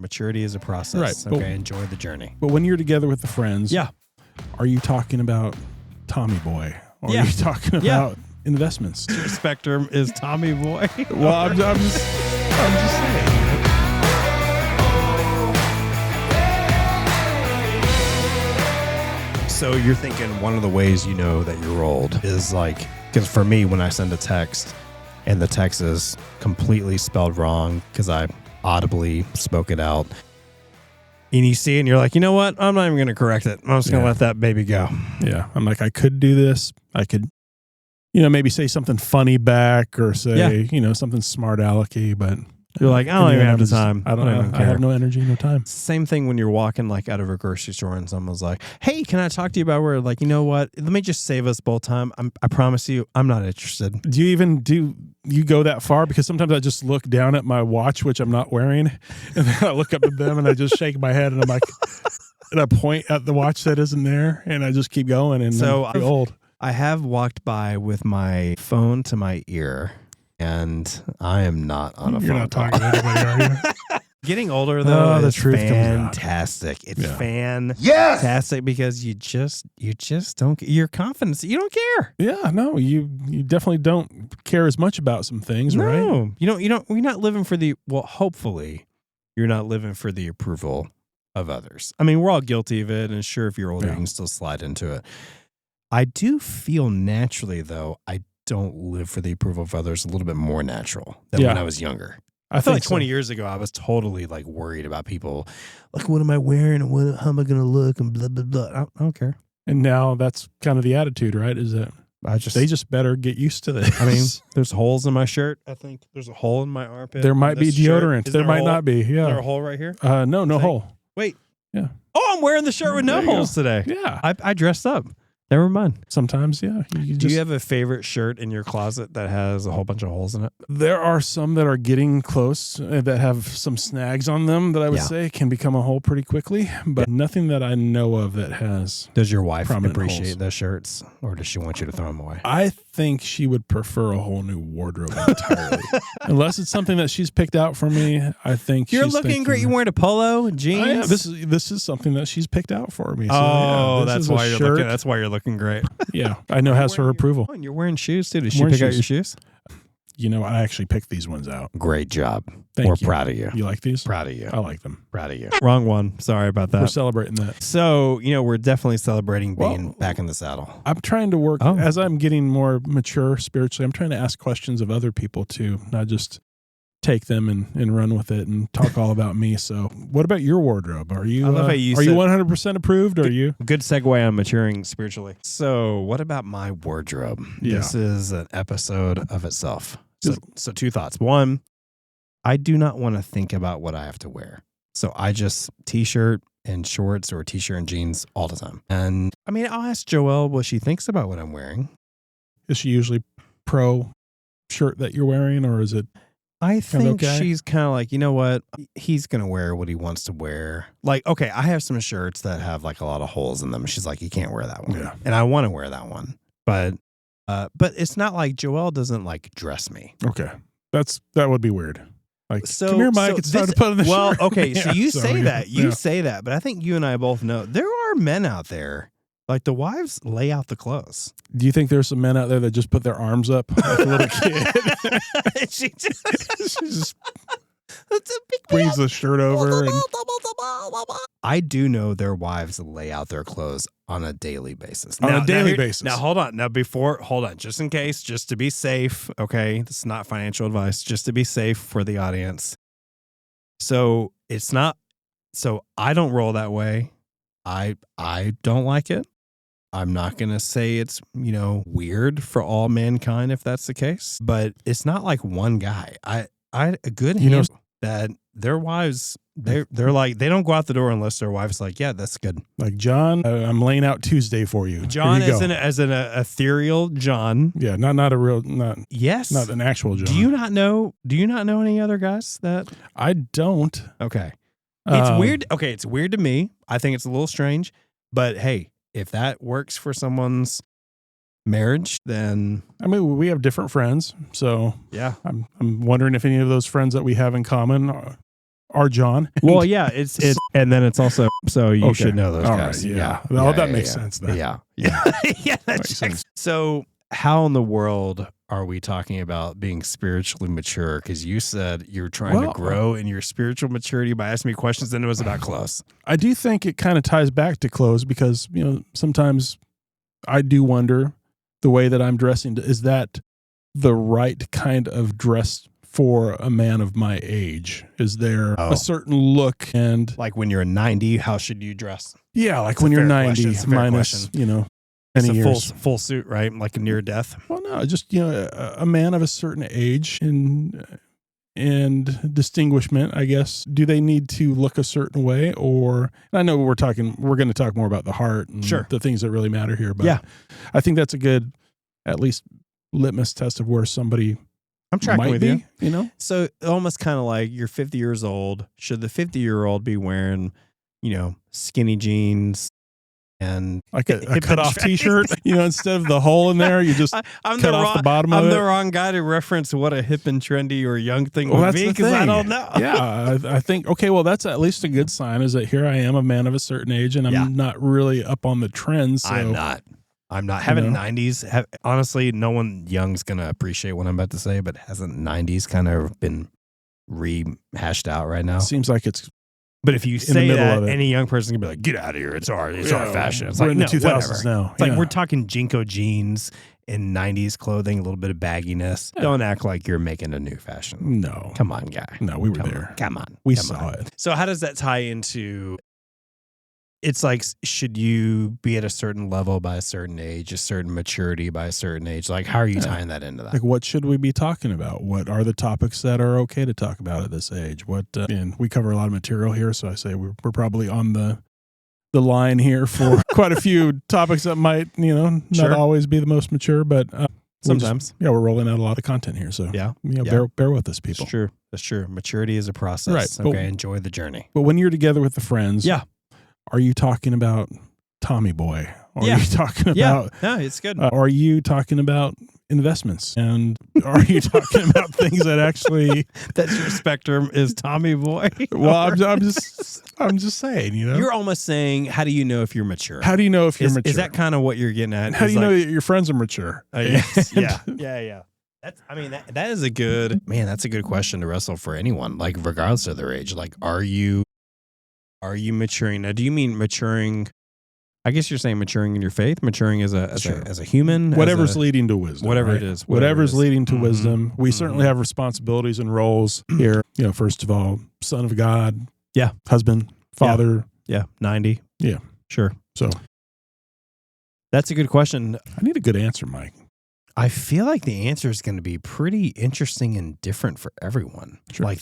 Maturity is a process. Right. Okay, enjoy the journey. But when you're together with the friends, are you talking about Tommy Boy? Or are you talking about investments? Your spectrum is Tommy Boy. Well, I'm just saying. So you're thinking one of the ways you know that you're old is like, because for me, when I send a text and the text is completely spelled wrong because I audibly spoke it out, and you see it and you're like, you know what? I'm not even going to correct it. I'm just going to let that baby go. Yeah. I'm like, I could do this. I could, maybe say something funny back or say, something smart alecky, but you're like, I don't even have the time. I have no energy, no time. Same thing when you're walking like out of a grocery store and someone's like, hey, can I talk to you about where, like, you know what? Let me just save us both time. I promise you, I'm not interested. Do you go that far? Because sometimes I just look down at my watch, which I'm not wearing, and then I look up at them and I just shake my head and I'm like, and I point at the watch that isn't there and I just keep going. And so I'm old. I have walked by with my phone to my ear. And I am not on a phone. You're not talking to anybody, are you? Getting older, though, is truth fantastic. It's fantastic because you just don't. Your confidence, you don't care. Yeah, no, you definitely don't care as much about some things, right? No, you don't. You're not living for the. Well, hopefully, you're not living for the approval of others. I mean, we're all guilty of it, and sure, if you're older, you can still slide into it. I do feel naturally, though, I don't live for the approval of others a little bit more natural than when I was younger. I feel like 20 years ago, I was totally like worried about people. Like, what am I wearing? And how am I going to look? And blah, blah, blah. I don't care. And now that's kind of the attitude, right? Is that they just better get used to this. I mean, there's holes in my shirt. I think there's a hole in my armpit. There might be deodorant. There might not be. Yeah. Is there a hole right here? No hole. Wait. Yeah. Oh, I'm wearing the shirt with no holes today. Yeah. I dressed up. Never mind. Sometimes, yeah. Do you have a favorite shirt in your closet that has a whole bunch of holes in it? There are some that are getting close that have some snags on them that I would say can become a hole pretty quickly, but nothing that I know of that has. Does your wife appreciate those shirts, or does she want you to throw them away? I think she would prefer a whole new wardrobe entirely. Unless it's something that she's picked out for me, I think you're looking great. You're wearing a polo and jeans. This is something that she's picked out for me. So, that's why you're looking great. Yeah, I know has her approval. And you're wearing shoes too. Did she pick out your shoes? I actually picked these ones out. Great job. Thank you. We're proud of you. You like these? Proud of you. I like them. Proud of you. Wrong one. Sorry about that. We're celebrating that. So, we're definitely celebrating being back in the saddle. I'm trying to work, as I'm getting more mature spiritually, I'm trying to ask questions of other people too, not just take them and run with it and talk all about me. So what about your wardrobe? Are you, are you 100% approved? Or are you? Good segue on maturing spiritually. So what about my wardrobe? Yeah. This is an episode of itself. So two thoughts. One, I do not want to think about what I have to wear. So I just t-shirt and shorts or t-shirt and jeans all the time. And I mean, I'll ask Joelle what she thinks about what I'm wearing. Is she usually pro shirt that you're wearing, or is it? I think she's kind of like, you know what? He's going to wear what he wants to wear. Like, okay, I have some shirts that have like a lot of holes in them. She's like, you can't wear that one. Yeah. And I want to wear that one. But it's not like Joelle doesn't like dress me. Okay. That would be weird. Like, come here, Mike. It's time to put on the shirt. Well, okay. So you say that. You say that. But I think you and I both know there are men out there. Like, the wives lay out the clothes. Do you think there's some men out there that just put their arms up like a little kid? she just brings the shirt over. I do know their wives lay out their clothes on a daily basis. On a daily basis. Now, hold on. Hold on. Just in case, just to be safe, okay? This is not financial advice. Just to be safe for the audience. So, it's not... So, I don't roll that way. I don't like it. I'm not going to say it's, weird for all mankind if that's the case, but it's not like one guy. A good handful that their wives, they're like, they don't go out the door unless their wife's like, yeah, that's good. Like, John, I'm laying out Tuesday for you. John as an ethereal John. Yeah, not a real, not an actual John. Do you not know any other guys that? I don't. Okay. It's weird. Okay. It's weird to me. I think it's a little strange, but hey, if that works for someone's marriage, then I mean, we have different friends, so yeah. I'm wondering if any of those friends that we have in common Our John. Well, yeah, it's and then it's also so you should know those All guys. Right, yeah. That makes sense then. Yeah. Yeah, that makes sense. So how in the world are we talking about being spiritually mature? Because you said you're trying to grow in your spiritual maturity by asking me questions, and it was about clothes. I do think it kind of ties back to clothes because, sometimes I do wonder the way that I'm dressing. Is that the right kind of dress for a man of my age? Is there a certain look? And like when you're 90, how should you dress? Yeah, like when you're 90 minus, any years. Full suit, right? Like a near death. Well, no, just, a man of a certain age and distinguishment, I guess. Do they need to look a certain way? Or, I know we're going to talk more about the heart and the things that really matter here. But I think that's a good, at least, litmus test of where somebody I'm tracking with you. So almost kind of like you're 50 years old. Should the 50-year-old be wearing, skinny jeans and like a cut off T-shirt, instead of the hole in there, you just cut off the bottom of it? I'm the wrong guy to reference what a hip and trendy or young thing would be because I don't know. Yeah, I think, okay, well, that's at least a good sign is that here I am, a man of a certain age, and I'm not really up on the trends. So. I'm not having 90s. Honestly, no one young's going to appreciate what I'm about to say, but hasn't 90s kind of been rehashed out right now? Seems like it's. But if you say that, any young person can be like, get out of here. It's our fashion. It's like, in the 2000s now. It's like we're talking Jinko jeans and 90s clothing, a little bit of bagginess. Yeah. Don't act like you're making a new fashion. No. Come on, guy. No, we were there. Come on. We saw it. So how does that tie into... It's like, should you be at a certain level by a certain age, a certain maturity by a certain age? Like, how are you tying that into that? Like, what should we be talking about? What are the topics that are okay to talk about at this age? And we cover a lot of material here, so I say we're probably on the line here for quite a few topics that might, not always be the most mature, but sometimes. We're rolling out a lot of content here, so bear with us, people. That's true. Maturity is a process. Right. Okay, enjoy the journey. But when you're together with the friends, are you talking about Tommy Boy? Are you talking about... Yeah, it's good. Are you talking about investments? And are you talking about things that actually... That's your spectrum is Tommy Boy? Well, I'm just saying, You're almost saying, how do you know if you're mature? How do you know if you're mature? Is that kind of what you're getting at? How do you know that your friends are mature? Yes. Yeah. That is a good... Man, that's a good question to wrestle for anyone, like regardless of their age. Like, Are you maturing? Now, do you mean maturing? I guess you're saying maturing in your faith, maturing as a human, whatever's leading to wisdom, whatever it is, whatever's leading to wisdom. We certainly have responsibilities and roles here. First of all, son of God, husband, father, 90, sure. So that's a good question. I need a good answer, Mike. I feel like the answer is going to be pretty interesting and different for everyone. Sure. Like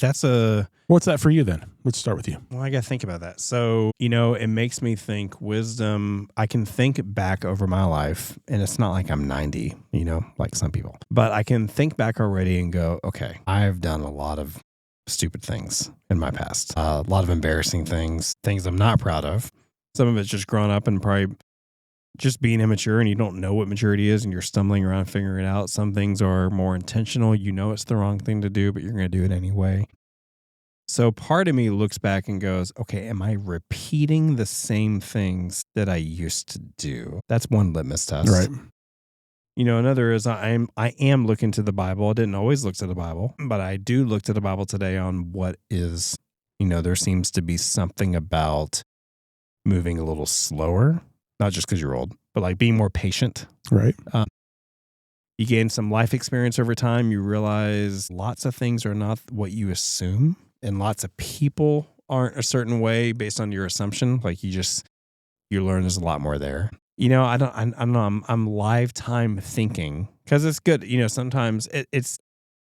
what's that for you then? Let's start with you. Well, I got to think about that. So, it makes me think wisdom. I can think back over my life, and it's not like I'm 90, like some people, but I can think back already and go, okay, I've done a lot of stupid things in my past, a lot of embarrassing things I'm not proud of. Some of it's just growing up and probably just being immature and you don't know what maturity is and you're stumbling around figuring it out. Some things are more intentional. It's the wrong thing to do, but you're going to do it anyway. So part of me looks back and goes, okay, am I repeating the same things that I used to do? That's one litmus test. Right. Another is I am looking to the Bible. I didn't always look to the Bible, but I do look to the Bible today on what is, there seems to be something about moving a little slower. Not just because you're old, but like being more patient. Right. You gain some life experience over time. You realize lots of things are not what you assume, and lots of people aren't a certain way based on your assumption. Like you learn there's a lot more there. I don't know. I'm lifetime thinking because it's good. Sometimes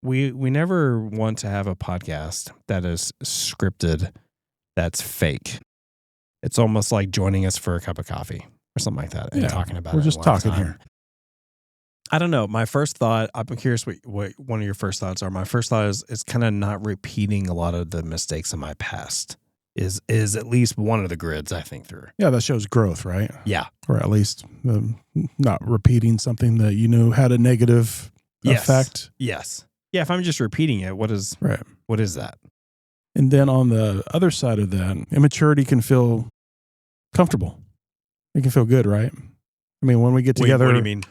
we never want to have a podcast that is scripted, that's fake. It's almost like joining us for a cup of coffee or something like that and talking about it. We're just talking here. I don't know. My first thought, I'm curious what one of your first thoughts are. My first thought is kind of not repeating a lot of the mistakes of my past is at least one of the grids I think through. Yeah, that shows growth, right? Yeah. Or at least not repeating something that had a negative effect. Yes. Yeah, if I'm just repeating it, what is that? And then on the other side of that, immaturity can feel comfortable. It can feel good, right? I mean, when we get together. What do you mean?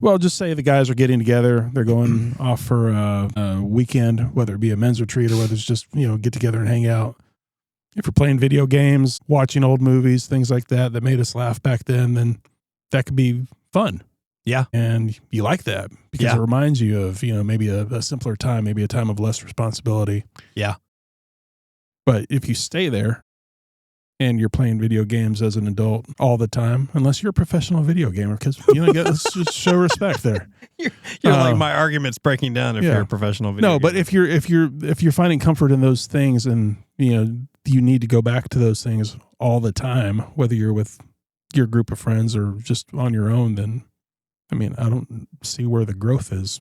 Well, just say the guys are getting together. They're going off for a weekend, whether it be a men's retreat or whether it's just, get together and hang out. If we're playing video games, watching old movies, things like that made us laugh back then that could be fun. Yeah. And you like that because it reminds you of, maybe a simpler time, maybe a time of less responsibility. Yeah. But if you stay there and you're playing video games as an adult all the time, unless you're a professional video gamer, because let's just show respect there. You're like, my argument's breaking down if you're a professional video gamer. But if you're finding comfort in those things and you need to go back to those things all the time, whether you're with your group of friends or just on your own, then I don't see where the growth is.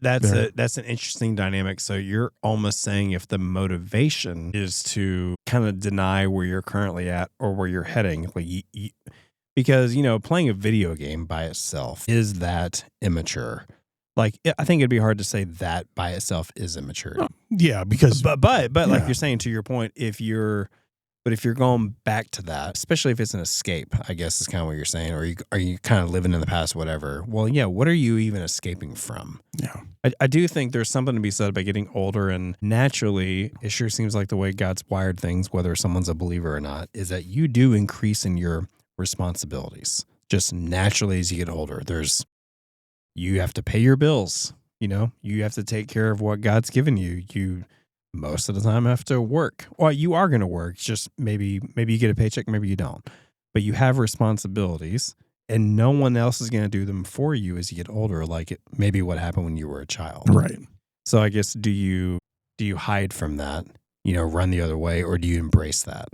That's an interesting dynamic. So you're almost saying if the motivation is to kind of deny where you're currently at or where you're heading, because playing a video game by itself, is that immature? Like, I think it'd be hard to say that by itself is immaturity. Yeah, because but like you're saying, to your point, if you're going back to that, especially if it's an escape, I guess is kind of what you're saying, or are you kind of living in the past, whatever. Well, yeah, what are you even escaping from? Yeah. I do think there's something to be said about getting older, and naturally, it sure seems like the way God's wired things, whether someone's a believer or not, is that you do increase in your responsibilities. Just naturally as you get older, you have to pay your bills, you have to take care of what God's given you. You most of the time have to work. Well, you are going to work. Just maybe you get a paycheck, maybe you don't. But you have responsibilities, and no one else is going to do them for you as you get older, like maybe what happened when you were a child. Right. So I guess, do you hide from that, run the other way, or do you embrace that?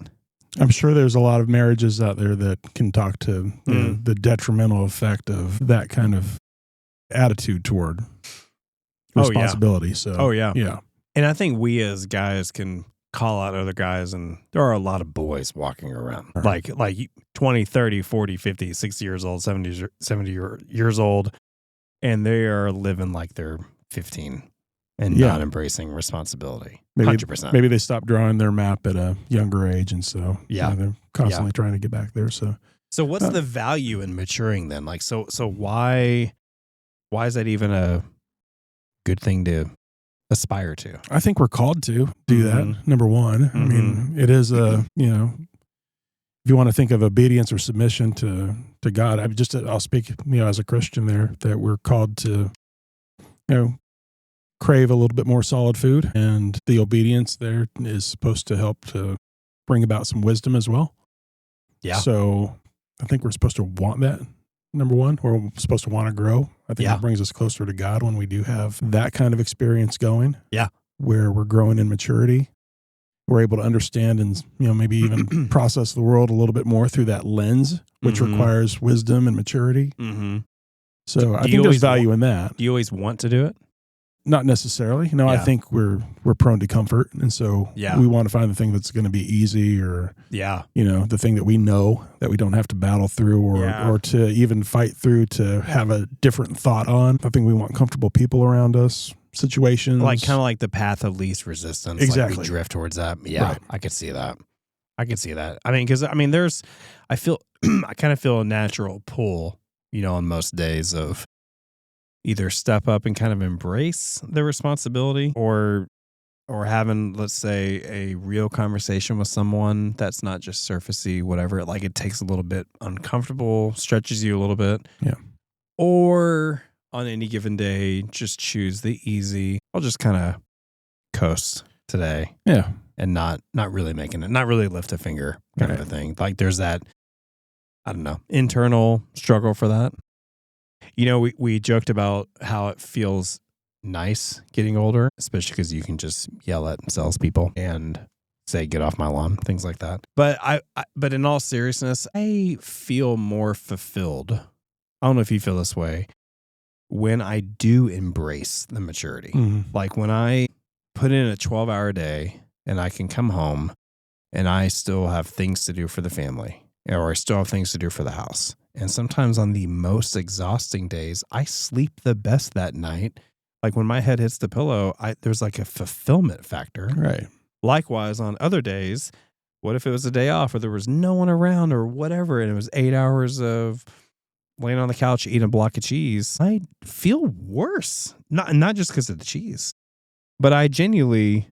I'm sure there's a lot of marriages out there that can talk to the detrimental effect of that kind of attitude toward responsibility. Yeah. And I think we as guys can call out other guys, and there are a lot of boys walking around, right, like 20, 30, 40, 50, 60 years old, 70 years old, and they are living like they're 15 and not embracing responsibility. 100%. Maybe they stopped drawing their map at a younger age, and so they're constantly trying to get back there. So what's the value in maturing then? Like, so why is that even a good thing to aspire to? I think we're called to do that. Number one, I mean, it is if you want to think of obedience or submission to God, I'll speak, as a Christian there, that we're called to, crave a little bit more solid food, and the obedience there is supposed to help to bring about some wisdom as well. Yeah. So I think we're supposed to want that. Number one, we're supposed to want to grow. I think it brings us closer to God when we do have that kind of experience going. Yeah. Where we're growing in maturity. We're able to understand and, maybe even process the world a little bit more through that lens, which requires wisdom and maturity. Mm-hmm. So I think there's value in that. Do you always want to do it? Not necessarily. I think we're prone to comfort. And so we want to find the thing that's going to be easy, or, the thing that we know that we don't have to battle through or to even fight through to have a different thought on. I think we want comfortable people around us, situations. Like kind of like the path of least resistance. Exactly. Like we drift towards that. Yeah, right. I could see that. I mean, because, I kind of feel a natural pull, on most days of either step up and kind of embrace the responsibility, or having, let's say, a real conversation with someone that's not just surfacey, whatever. Like, it takes a little bit uncomfortable, stretches you a little bit. Yeah. Or on any given day, just choose the easy. I'll just kind of coast today. Yeah. And not really making it, not really lift a finger kind of a thing. Like, there's that, I don't know, internal struggle for that. We joked about how it feels nice getting older, especially because you can just yell at salespeople and say, "Get off my lawn," things like that. But in all seriousness, I feel more fulfilled. I don't know if you feel this way when I do embrace the maturity. Mm-hmm. Like when I put in a 12-hour day and I can come home and I still have things to do for the family, or I still have things to do for the house. And sometimes on the most exhausting days, I sleep the best that night. Like when my head hits the pillow, there's like a fulfillment factor. Right. Likewise, on other days, what if it was a day off or there was no one around or whatever, and it was 8 hours of laying on the couch eating a block of cheese? I feel worse. Not just because of the cheese, but I genuinely,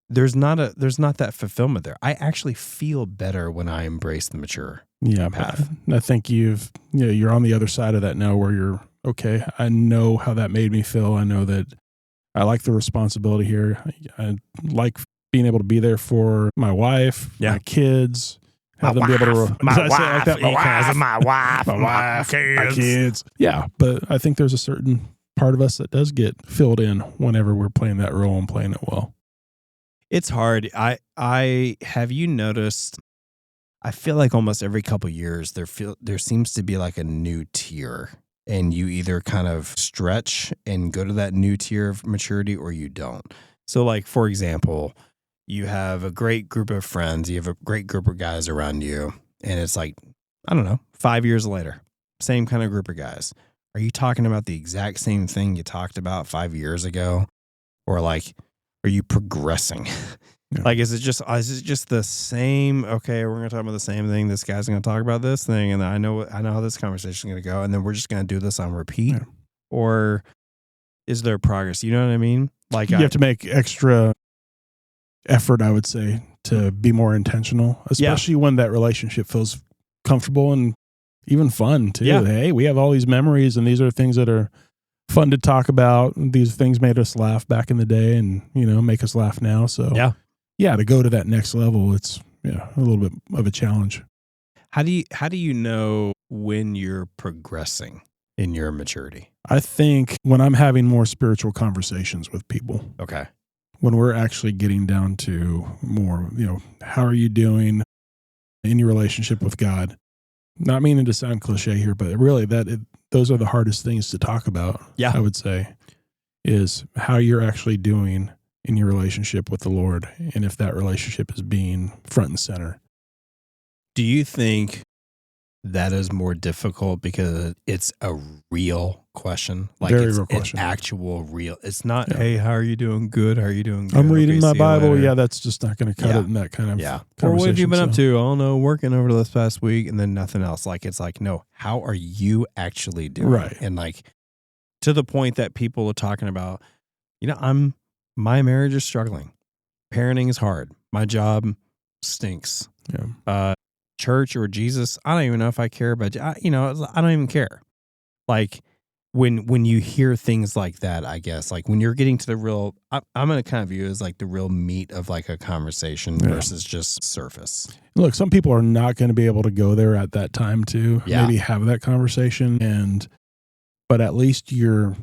there's not that fulfillment there. I actually feel better when I embrace the mature path. I think you're on the other side of that now, where you're okay. I know how that made me feel. I know that I like the responsibility here. I like being able to be there for my wife, my kids, have them be able to. My wife, kids. Yeah, but I think there's a certain part of us that does get filled in whenever we're playing that role and playing it well. It's hard. I have you noticed? I feel like almost every couple of years there seems to be like a new tier, and you either kind of stretch and go to that new tier of maturity, or you don't. So, like, for example, you have a great group of friends, you have a great group of guys around you, and it's like, I don't know, 5 years later, same kind of group of guys. Are you talking about the exact same thing you talked about 5 years ago? Or like, are you progressing? Yeah. Like, is it just the same? Okay, we're going to talk about the same thing. This guy's going to talk about this thing, and I know how this conversation is going to go, and then we're just going to do this on repeat. Yeah. Or is there progress? You know what I mean? Like, you have to make extra effort, I would say, to be more intentional, especially when that relationship feels comfortable and even fun too. Yeah. Hey, we have all these memories, and these are things that are fun to talk about. These things made us laugh back in the day, and make us laugh now. So yeah, to go to that next level, it's a little bit of a challenge. How do you know when you're progressing in your maturity? I think when I'm having more spiritual conversations with people. Okay. When we're actually getting down to more, how are you doing in your relationship with God? Not meaning to sound cliche here, but really those are the hardest things to talk about. Yeah. I would say, is how you're actually doing in your relationship with the Lord, and if that relationship is being front and center. Do you think that is more difficult because it's a real question? Like, very it's real question. An actual real. It's not, hey, how are you doing? Good. How are you doing? Good? I'm reading my Bible. Yeah, that's just not going to cut it in that kind of conversation. Or what have you been up to? I don't know, working over this past week, and then nothing else. Like, it's like, no, how are you actually doing? Right. And like, to the point that people are talking about, my marriage is struggling. Parenting is hard. My job stinks. Yeah. Church or Jesus, I don't even know if I care, but I don't even care. Like, when you hear things like that, I guess, like when you're getting to the real, I'm going to kind of view it as like the real meat of like a conversation versus just surface. Look, some people are not going to be able to go there at that time to maybe have that conversation, but at least you're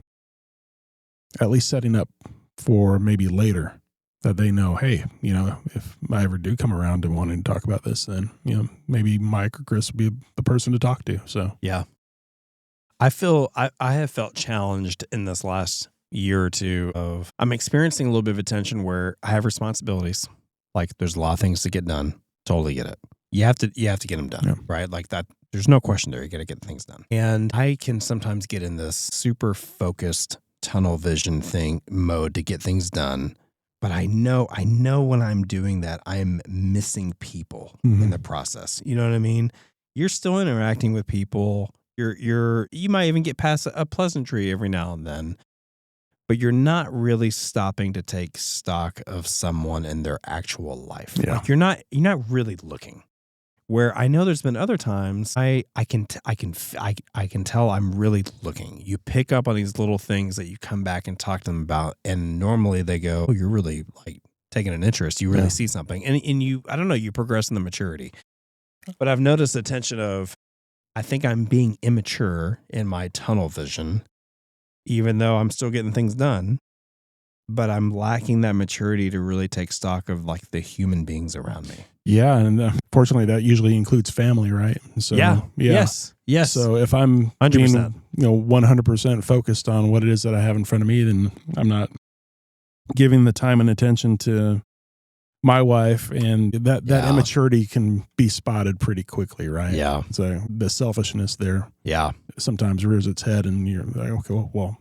setting up for maybe later, that they know, hey, if I ever do come around to wanting to talk about this, then, maybe Mike or Chris will be the person to talk to. So, yeah. I feel I have felt challenged in this last year or two of, I'm experiencing a little bit of a tension where I have responsibilities. Like, there's a lot of things to get done. Totally get it. You have to get them done, right? Like that. There's no question there. You got to get things done. And I can sometimes get in this super focused tunnel vision mode to get things done. But I know when I'm doing that, I'm missing people in the process. You know what I mean? You're still interacting with people. You might even get past a pleasantry every now and then, but you're not really stopping to take stock of someone in their actual life. Yeah. Like, you're not really looking. Where I know there's been other times I can tell I'm really looking. You pick up on these little things that you come back and talk to them about, and normally they go, "Oh, you're really like taking an interest. You really see something," and you, I don't know, you progress in the maturity. But I've noticed the tension of, I think I'm being immature in my tunnel vision, even though I'm still getting things done. But I'm lacking that maturity to really take stock of like the human beings around me. Yeah, and fortunately, that usually includes family, right? So, yes. So if I'm 100%, 100% focused on what it is that I have in front of me, then I'm not giving the time and attention to my wife, and that immaturity can be spotted pretty quickly, right? Yeah. So the selfishness there, sometimes rears its head, and you're like, okay, well,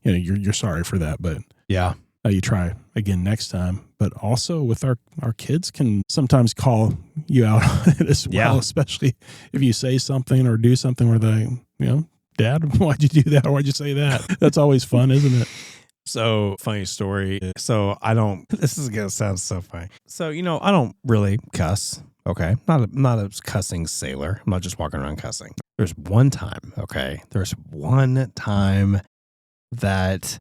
you're sorry for that, but you try again next time. but also with our kids can sometimes call you out on it as well, especially if you say something or do something where they, Dad, why'd you do that? Or why'd you say that? That's always fun, isn't it? So, funny story. So, this is going to sound so funny. So, I don't really cuss. Okay. Not a cussing sailor. I'm not just walking around cussing. There's one time that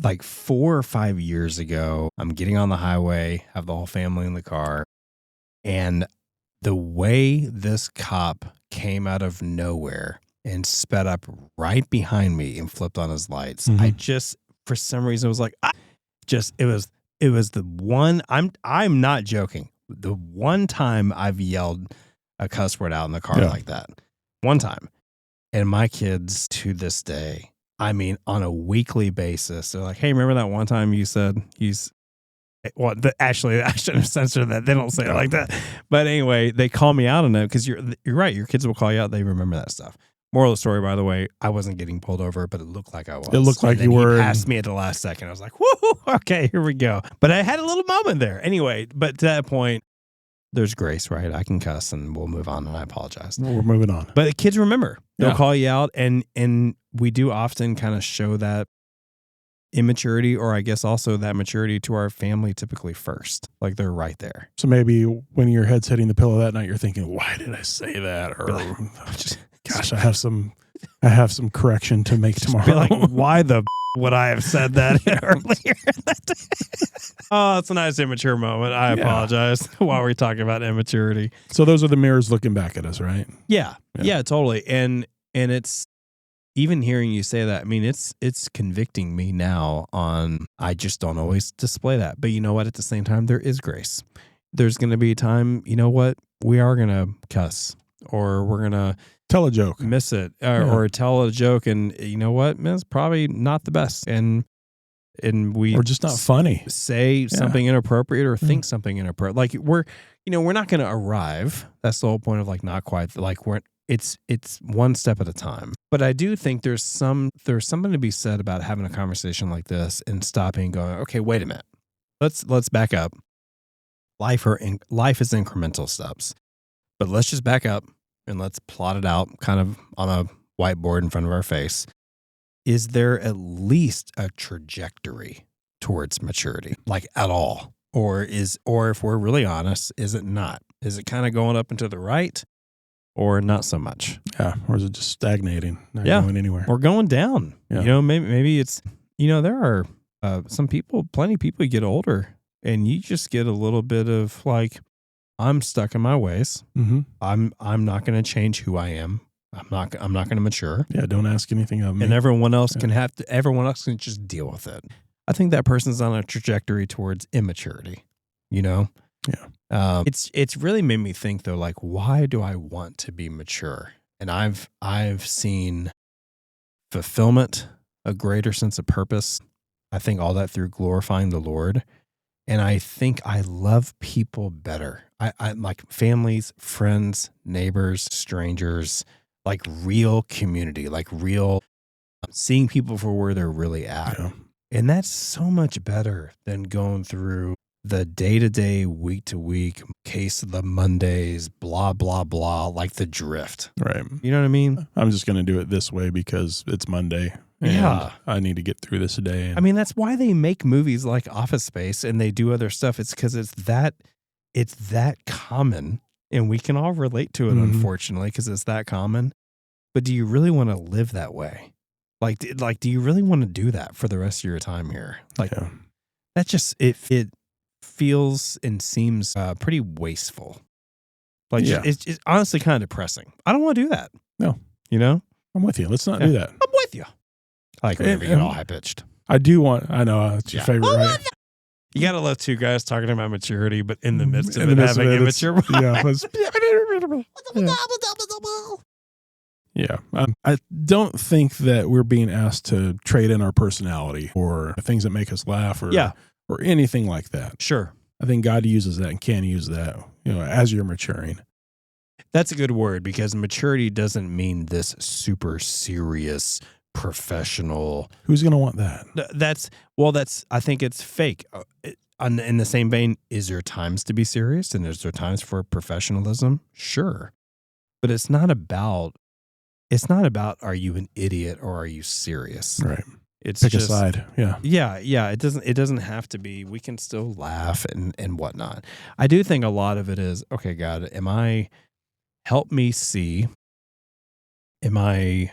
like 4 or 5 years ago, I'm getting on the highway, have the whole family in the car. And the way this cop came out of nowhere and sped up right behind me and flipped on his lights, I just, for some reason, was like, it was the one, I'm not joking. The one time I've yelled a cuss word out in the car like that. One time. And my kids to this day, I mean, on a weekly basis, they're like, hey, remember that one time you said actually, I should have censored that. They don't say it like that. But anyway, they call me out on it because you're right. Your kids will call you out. They remember that stuff. Moral of the story, by the way, I wasn't getting pulled over, but it looked like I was. It looked like you were. He passed me at the last second. I was like, whoo, okay, here we go. But I had a little moment there. Anyway, but to that point, there's grace, right? I can cuss and we'll move on, and I apologize. We're moving on. But kids remember. They'll call you out, and we do often kind of show that immaturity, or I guess also that maturity, to our family typically first. Like they're right there. So maybe when your head's hitting the pillow that night, you're thinking, why did I say that? Or gosh, I have some correction to make tomorrow. Be like, why the would I have said that earlier? Oh, it's a nice immature moment. I apologize. While we're talking about immaturity. So those are the mirrors looking back at us, right? Yeah, totally. And it's, even hearing you say that, I mean, it's convicting me now on, I just don't always display that. But you know what? At the same time, there is grace. There's going to be a time, you know what? We are going to cuss, or we're going to tell a joke, miss it, or tell a joke. And you know what? Man, it's probably not the best. And we or just not funny. Say something inappropriate or think something inappropriate. Like we're not going to arrive. That's the whole point of like not quite like it's one step at a time. But I do think there's something to be said about having a conversation like this and stopping and going, okay, wait a minute. Let's back up. Life is incremental steps. But let's just back up and let's plot it out kind of on a whiteboard in front of our face. Is there at least a trajectory towards maturity, like at all? Or if we're really honest, is it not? Is it kind of going up and to the right? Or not so much. Yeah. Or is it just stagnating, not going anywhere? Or going down. Yeah. Maybe it's, there are plenty of people, you get older and you just get a little bit of like, I'm stuck in my ways. Mm-hmm. I'm not going to change who I am. I'm not going to mature. Yeah. Don't ask anything of me. And everyone else everyone else can just deal with it. I think that person's on a trajectory towards immaturity, Yeah. It's really made me think though, like, why do I want to be mature? And I've seen fulfillment, a greater sense of purpose. I think all that through glorifying the Lord. And I think I love people better. I like families, friends, neighbors, strangers, like real community, like real seeing people for where they're really at. Yeah. And that's so much better than going through the day-to-day, week-to-week case of the Mondays, blah, blah, blah, like the drift. Right. You know what I mean? I'm just going to do it this way because it's Monday. And I need to get through this day. I mean, that's why they make movies like Office Space and they do other stuff. It's because it's that common, and we can all relate to it, unfortunately, because it's that common. But do you really want to live that way? Like, do you really want to do that for the rest of your time here? Like, that just, it feels and seems pretty wasteful. Like, it's honestly kind of depressing. I don't want to do that. No. I'm with you. Let's not do that. I'm with you. I like whenever you get all high-pitched. I know, it's your favorite, right? You got to love two guys talking about maturity, but in the midst of having immature. I don't think that we're being asked to trade in our personality or things that make us laugh or anything like that. Sure. I think God uses that and can use that, as you're maturing. That's a good word, because maturity doesn't mean this super serious professional. Who's going to want that? I think it's fake. in the same vein, is there times to be serious and is there times for professionalism? Sure. But it's not about are you an idiot or are you serious? Right. It's Pick just, a side. Yeah. Yeah. It doesn't have to be. We can still laugh and whatnot. I do think a lot of it is, okay, God, help me see. Am I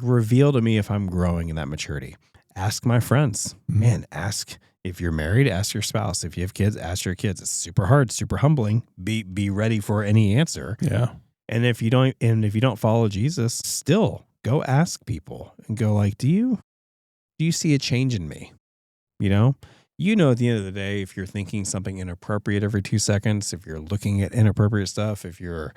reveal to me if I'm growing in that maturity? Ask my friends. Man, ask if you're married, ask your spouse. If you have kids, ask your kids. It's super hard, super humbling. Be ready for any answer. Yeah. And if you don't follow Jesus, still go ask people and go like, do you see a change in me? At the end of the day, if you're thinking something inappropriate every 2 seconds, if you're looking at inappropriate stuff, if you're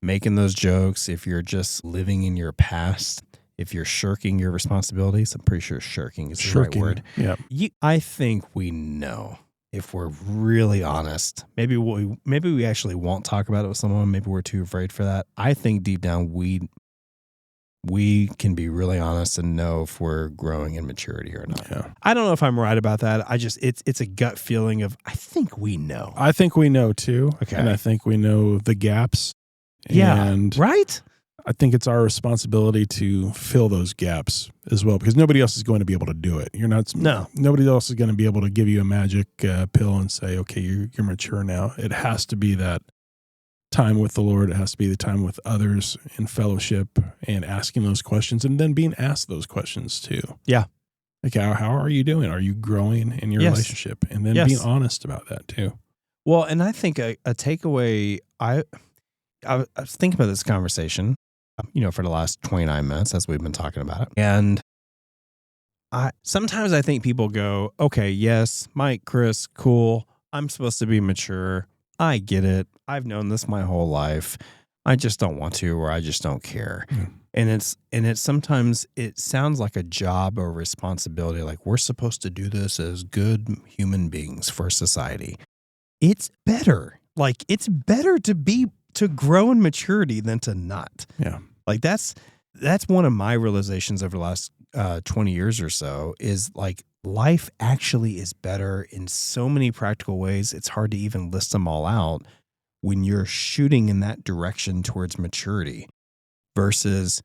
making those jokes, if you're just living in your past, if you're shirking your responsibilities, I'm pretty sure shirking is the right word. Yeah. I think we know, if we're really honest. Maybe we actually won't talk about it with someone. Maybe we're too afraid for that. I think deep down we can be really honest and know if we're growing in maturity or not. Yeah. I don't know if I'm right about that. It's a gut feeling of, I think we know. I think we know too. Okay. And I think we know the gaps. Yeah. And right? I think it's our responsibility to fill those gaps as well, because nobody else is going to be able to do it. Nobody else is going to be able to give you a magic pill and say, okay, you're mature now. It has to be that time with the Lord. It has to be the time with others in fellowship and asking those questions and then being asked those questions too. Yeah. Like, how are you doing? Are you growing in your relationship? And then being honest about that too. Well, and I think a takeaway, I was thinking about this conversation, for the last 29 minutes as we've been talking about it. And sometimes I think people go, okay, yes, Mike, Chris, cool. I'm supposed to be mature. I get it. I've known this my whole life. I just don't want to, or I just don't care. Mm. And it's sometimes it sounds like a job or responsibility. Like we're supposed to do this as good human beings for society. It's better. Like it's better to grow in maturity than to not. Yeah. Like that's one of my realizations over the last 20 years or so is like life actually is better in so many practical ways. It's hard to even list them all out when you're shooting in that direction towards maturity versus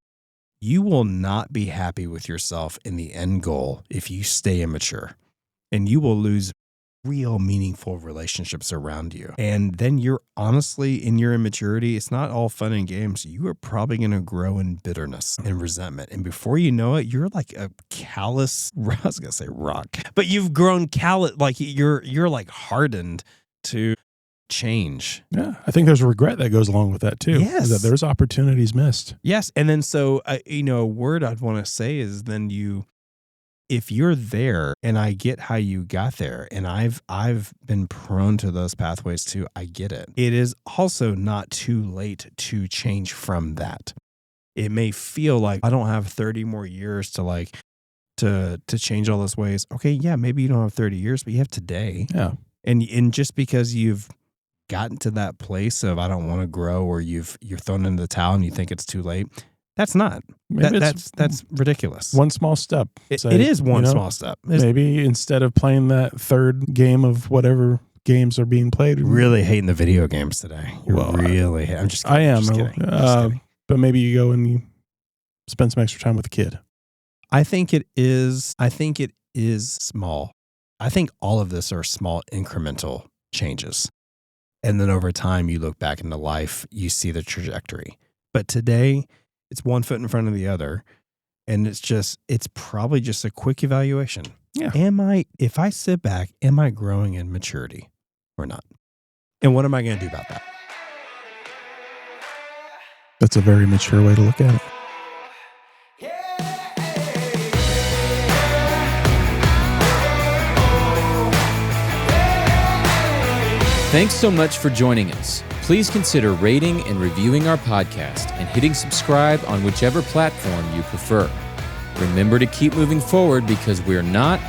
you will not be happy with yourself in the end goal if you stay immature, and you will lose real meaningful relationships around you. And then you're honestly in your immaturity, it's not all fun and games. You are probably going to grow in bitterness and resentment. And before you know it, you're like a callous, I was going to say rock, but you've grown callous, like you're like hardened to change. Yeah. I think there's regret that goes along with that too. Yes. That there's opportunities missed. Yes. And then so, a word I'd want to say is then if you're there, and I get how you got there, and I've been prone to those pathways too, I get it. It is also not too late to change from that. It may feel like I don't have 30 more years to change all those ways. Okay, yeah, maybe you don't have 30 years, but you have today. Yeah. And just because you've gotten to that place of I don't want to grow, or you're thrown into the towel and you think it's too late, that's not. That's ridiculous. One small step. It is one small step. Maybe instead of playing that third game of whatever games are being played. Really hating the video games today. I'm just kidding. I am. Just kidding. But maybe you go and you spend some extra time with the kid. I think it is small. I think all of this are small incremental changes. And then over time, you look back into life, you see the trajectory. But today, it's one foot in front of the other. And it's probably just a quick evaluation. Yeah. If I sit back, am I growing in maturity or not? And what am I going to do about that? That's a very mature way to look at it. Thanks so much for joining us. Please consider rating and reviewing our podcast and hitting subscribe on whichever platform you prefer. Remember to keep moving forward because we're not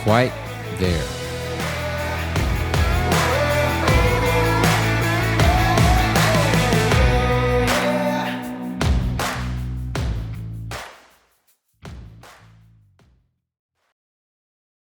quite there.